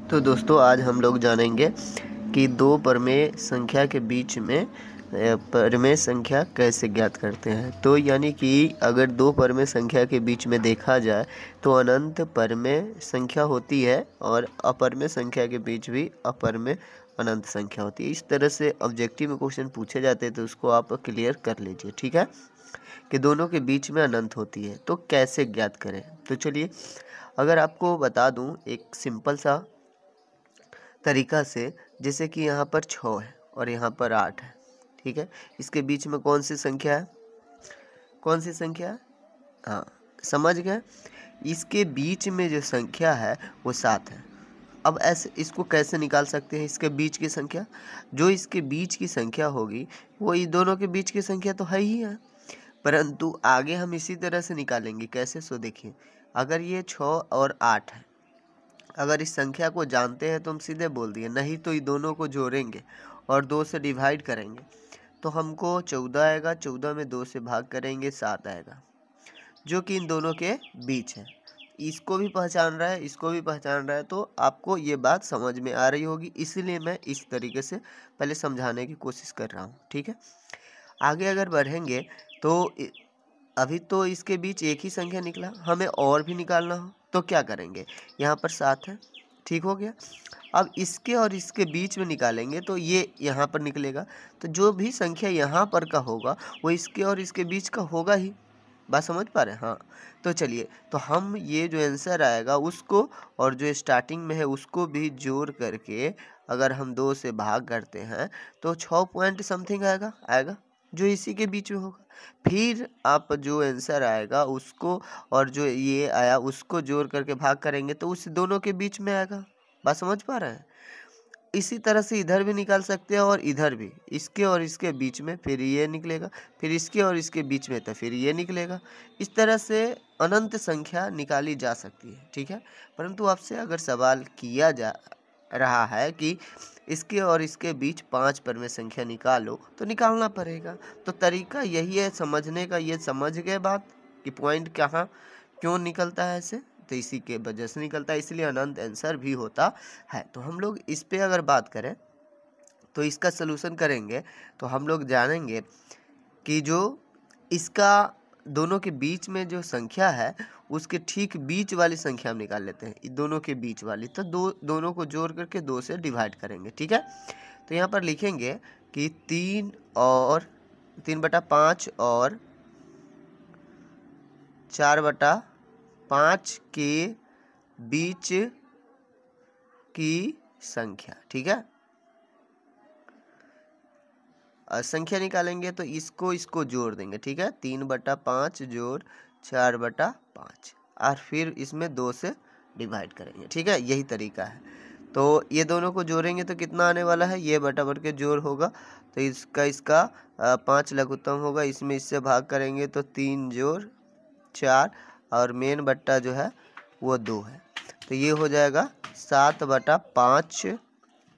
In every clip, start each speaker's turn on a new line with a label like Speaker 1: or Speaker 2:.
Speaker 1: तो दोस्तों आज हम लोग जानेंगे कि दो परमेय संख्या के बीच में परमेय संख्या कैसे ज्ञात करते हैं। तो यानी कि अगर दो परमेय संख्या के बीच में देखा जाए तो अनंत परमेय संख्या होती है और अपरमेय संख्या के बीच भी अपरमेय अनंत संख्या होती है। इस तरह से ऑब्जेक्टिव में क्वेश्चन पूछे जाते हैं तो उसको आप क्लियर कर लीजिए, ठीक है, कि दोनों के बीच में अनंत होती है। तो कैसे ज्ञात करें, तो चलिए अगर आपको बता दूं एक सिंपल सा तरीका से, जैसे कि यहाँ पर 6 है और यहाँ पर 8 है, ठीक है। इसके बीच में कौन सी संख्या है, कौन सी संख्या है? हाँ, समझ गए। इसके बीच में जो संख्या है वो 7 है। अब ऐसे इसको कैसे निकाल सकते हैं, इसके बीच की संख्या? जो इसके बीच की संख्या होगी वो ये दोनों के बीच की संख्या तो है ही है, परंतु आगे हम इसी तरह से निकालेंगे। कैसे? सो देखिए, अगर ये 6 और 8 है, अगर इस संख्या को जानते हैं तो हम सीधे बोल दिए, नहीं तो ये दोनों को जोड़ेंगे और 2 से डिवाइड करेंगे तो हमको 14 आएगा। 14 में 2 से भाग करेंगे 7 आएगा, जो कि इन दोनों के बीच है। इसको भी पहचान रहा है, इसको भी पहचान रहा है, तो आपको ये बात समझ में आ रही होगी। इसीलिए मैं इस तरीके से पहले समझाने की कोशिश कर रहा हूँ, ठीक है। आगे अगर बढ़ेंगे तो अभी तो इसके बीच एक ही संख्या निकला, हमें और भी निकालना हो तो क्या करेंगे? यहाँ पर 7 है, ठीक हो गया। अब इसके और इसके बीच में निकालेंगे तो ये यहाँ पर निकलेगा, तो जो भी संख्या यहाँ पर का होगा वो इसके और इसके बीच का होगा ही। बात समझ पा रहे हैं? हाँ, तो चलिए, तो हम ये जो आंसर आएगा उसको और जो स्टार्टिंग में है उसको भी जोड़ करके अगर हम 2 से भाग करते हैं तो 6 पॉइंट समथिंग आएगा जो इसी के बीच में होगा। फिर आप जो आंसर आएगा उसको और जो ये आया उसको जोड़ करके भाग करेंगे तो उस दोनों के बीच में आएगा। बात समझ पा रहे हैं? इसी तरह से इधर भी निकाल सकते हैं और इधर भी, इसके और इसके बीच में फिर ये निकलेगा, फिर इसके और इसके बीच में तो फिर ये निकलेगा। इस तरह से अनंत संख्या निकाली जा सकती है, ठीक है। परंतु आपसे अगर सवाल किया जा रहा है कि इसके और इसके बीच 5 परमेय संख्या निकालो, तो निकालना पड़ेगा। तो तरीका यही है समझने का। ये समझ गए बात कि पॉइंट कहाँ क्यों निकलता है ऐसे, तो इसी के वजह से निकलता है, इसलिए अनंत आंसर भी होता है। तो हम लोग इस पे अगर बात करें तो इसका सलूशन करेंगे तो हम लोग जानेंगे कि जो इसका दोनों के बीच में जो संख्या है उसके ठीक बीच वाली संख्या हम निकाल लेते हैं, दोनों के बीच वाली। तो दोनों को जोड़ करके 2 से डिवाइड करेंगे, ठीक है। तो यहाँ पर लिखेंगे कि 3/5 और 4/5 के बीच की संख्या, ठीक है। संख्या निकालेंगे तो इसको जोड़ देंगे, ठीक है। 3/5 जोड़ 4/5 और फिर इसमें 2 से डिवाइड करेंगे, ठीक है। यही तरीका है। तो ये दोनों को जोड़ेंगे तो कितना आने वाला है, ये बटा के जोड़ होगा तो इसका 5 लघुत्तम होगा, इसमें इससे भाग करेंगे तो 3 जोड़ 4 और मेन बट्टा जो है वो 2 है, तो ये हो जाएगा 7/5,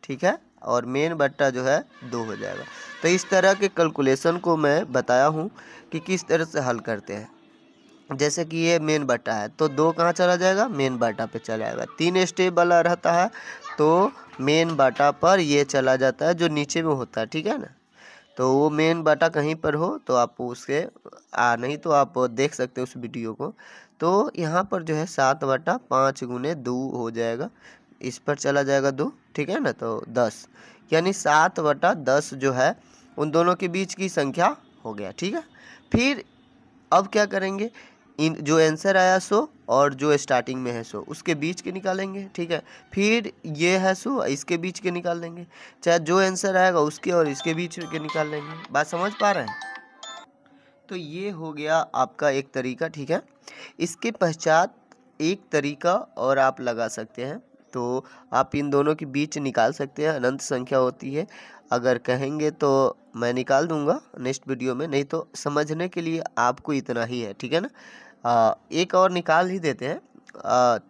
Speaker 1: ठीक है, और मेन बट्टा जो है 2 हो जाएगा। तो इस तरह के कैलकुलेशन को मैं बताया हूँ कि किस तरह से हल करते हैं। जैसे कि ये मेन बट्टा है तो 2 कहाँ चला जाएगा, मेन बाटा पे चला जाएगा। 3 स्टेप वाला रहता है तो मेन बाटा पर ये चला जाता है जो नीचे में होता है, ठीक है ना। तो वो मेन बाटा कहीं पर हो तो आप उसके नहीं तो आप देख सकते हो उस वीडियो को। तो यहाँ पर जो है 7/5 गुने 2 हो जाएगा, इस पर चला जाएगा 2, ठीक है ना, तो 10, यानी 7/10 जो है उन दोनों के बीच की संख्या हो गया, ठीक है। फिर अब क्या करेंगे, इन जो आंसर आया सो और जो स्टार्टिंग में है सो उसके बीच के निकालेंगे, ठीक है। फिर ये है सो इसके बीच के निकाल लेंगे, चाहे जो आंसर आएगा उसके और इसके बीच के निकाल लेंगे। बात समझ पा रहे हैं? तो ये हो गया आपका एक तरीका, ठीक है। इसके पश्चात एक तरीका और आप लगा सकते हैं, तो आप इन दोनों के बीच निकाल सकते हैं। अनंत संख्या होती है, अगर कहेंगे तो मैं निकाल दूंगा नेक्स्ट वीडियो में, नहीं तो समझने के लिए आपको इतना ही है, ठीक है ना। एक और निकाल ही देते हैं,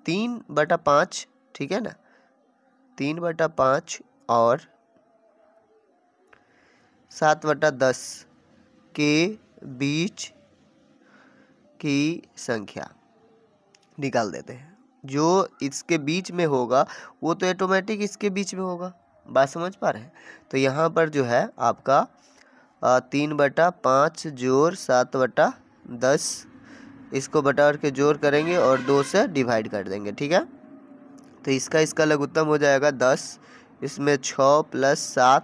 Speaker 1: 3/5, ठीक है ना, 3/5 और 7/10 के बीच की संख्या निकाल देते हैं। जो इसके बीच में होगा वो तो ऑटोमेटिक इसके बीच में होगा। बात समझ पा रहे हैं? तो यहाँ पर जो है आपका 3/5 जोड़ 7/10, इसको बटा के जोड़ करेंगे और 2 से डिवाइड कर देंगे, ठीक है। तो इसका लघुत्तम हो जाएगा 10, इसमें 6 + 7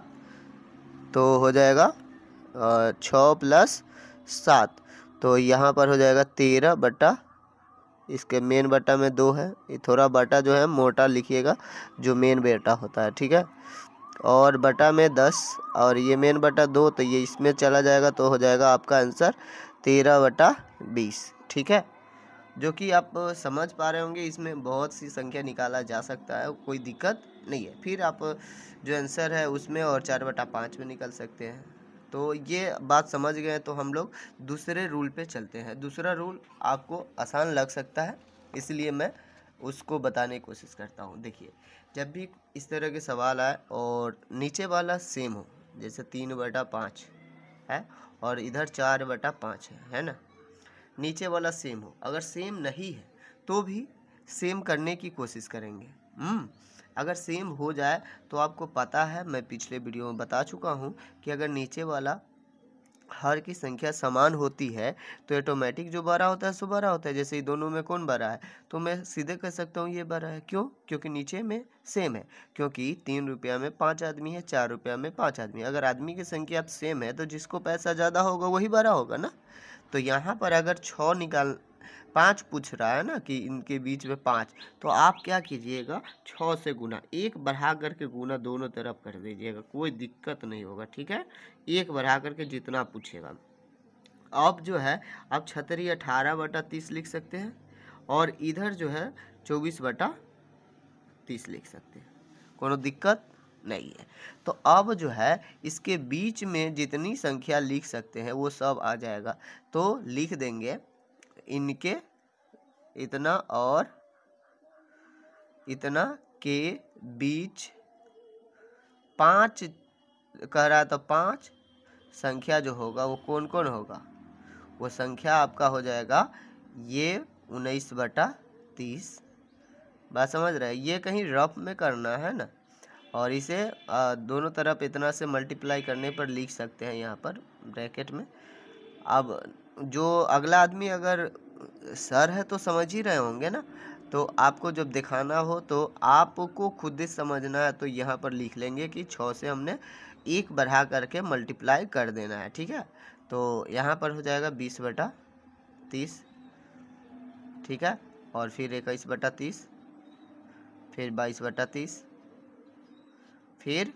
Speaker 1: तो हो जाएगा 6 + 7, तो यहाँ पर हो जाएगा 13 बटा, इसके मेन बटा में 2 है, ये थोड़ा बटा जो है मोटा लिखिएगा जो मेन बेटा होता है, ठीक है। और बटा में 10 और ये मेन बटा 2, तो ये इसमें चला जाएगा, तो हो जाएगा आपका आंसर 13/20, ठीक है। जो कि आप समझ पा रहे होंगे, इसमें बहुत सी संख्या निकाला जा सकता है, कोई दिक्कत नहीं है। फिर आप जो आंसर है उसमें और 4/5 में निकल सकते हैं। तो ये बात समझ गए तो हम लोग दूसरे रूल पे चलते हैं। दूसरा रूल आपको आसान लग सकता है, इसलिए मैं उसको बताने की कोशिश करता हूँ। देखिए, जब भी इस तरह के सवाल आए और नीचे वाला सेम हो, जैसे 3/5 है और इधर 4/5 है ना, नीचे वाला सेम हो, अगर सेम नहीं है तो भी सेम करने की कोशिश करेंगे। अगर सेम हो जाए तो आपको पता है, मैं पिछले वीडियो में बता चुका हूँ कि अगर नीचे वाला हर की संख्या समान होती है तो ऑटोमेटिक जो बड़ा होता है सो बड़ा होता है। जैसे दोनों में कौन बड़ा है, तो मैं सीधे कह सकता हूँ ये बड़ा है। क्यों? क्योंकि नीचे में सेम है। क्योंकि 3 रुपया में 5 आदमी है, 4 रुपया में 5 आदमी। अगर आदमी की संख्या अब सेम है तो जिसको पैसा ज़्यादा होगा वही बड़ा होगा ना। तो यहाँ पर अगर 5 पूछ रहा है ना कि इनके बीच में 5, तो आप क्या कीजिएगा, 6 से गुना, 1 बढ़ा करके गुना दोनों तरफ कर दीजिएगा, कोई दिक्कत नहीं होगा, ठीक है। 1 बढ़ा करके जितना पूछेगा। अब जो है आप छतरी 18/30 लिख सकते हैं और इधर जो है 24/30 लिख सकते हैं, कोनो दिक्कत नहीं है। तो अब जो है इसके बीच में जितनी संख्या लिख सकते हैं वो सब आ जाएगा। तो लिख देंगे इनके इतना और इतना के बीच 5 कह रहा था, 5 संख्या जो होगा वो कौन कौन होगा, वो संख्या आपका हो जाएगा ये 19/30। बात समझ रहे हैं? ये कहीं रफ में करना है ना, और इसे दोनों तरफ इतना से मल्टीप्लाई करने पर लिख सकते हैं यहाँ पर ब्रैकेट में। अब जो अगला आदमी अगर सर है तो समझ ही रहे होंगे ना, तो आपको जब दिखाना हो तो आपको खुद ही समझना है, तो यहाँ पर लिख लेंगे कि 6 से हमने 1 बढ़ा करके मल्टीप्लाई कर देना है, ठीक है। तो यहाँ पर हो जाएगा 20/30, ठीक है। और फिर 21/30, फिर 22/30, फिर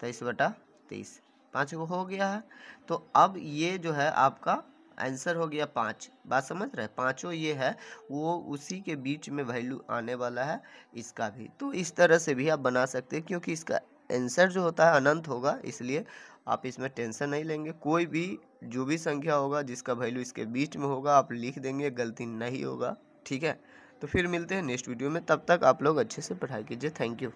Speaker 1: 23/30, 5 को हो गया है। तो अब ये जो है आपका आंसर हो गया 5। बात समझ रहे हैं? पाँचों ये है, वो उसी के बीच में वैल्यू आने वाला है इसका भी। तो इस तरह से भी आप बना सकते हैं, क्योंकि इसका आंसर जो होता है अनंत होगा, इसलिए आप इसमें टेंशन नहीं लेंगे। कोई भी जो भी संख्या होगा जिसका वैल्यू इसके बीच में होगा आप लिख देंगे, गलती नहीं होगा, ठीक है। तो फिर मिलते हैं नेक्स्ट वीडियो में, तब तक आप लोग अच्छे से पढ़ाई कीजिए। Thank you.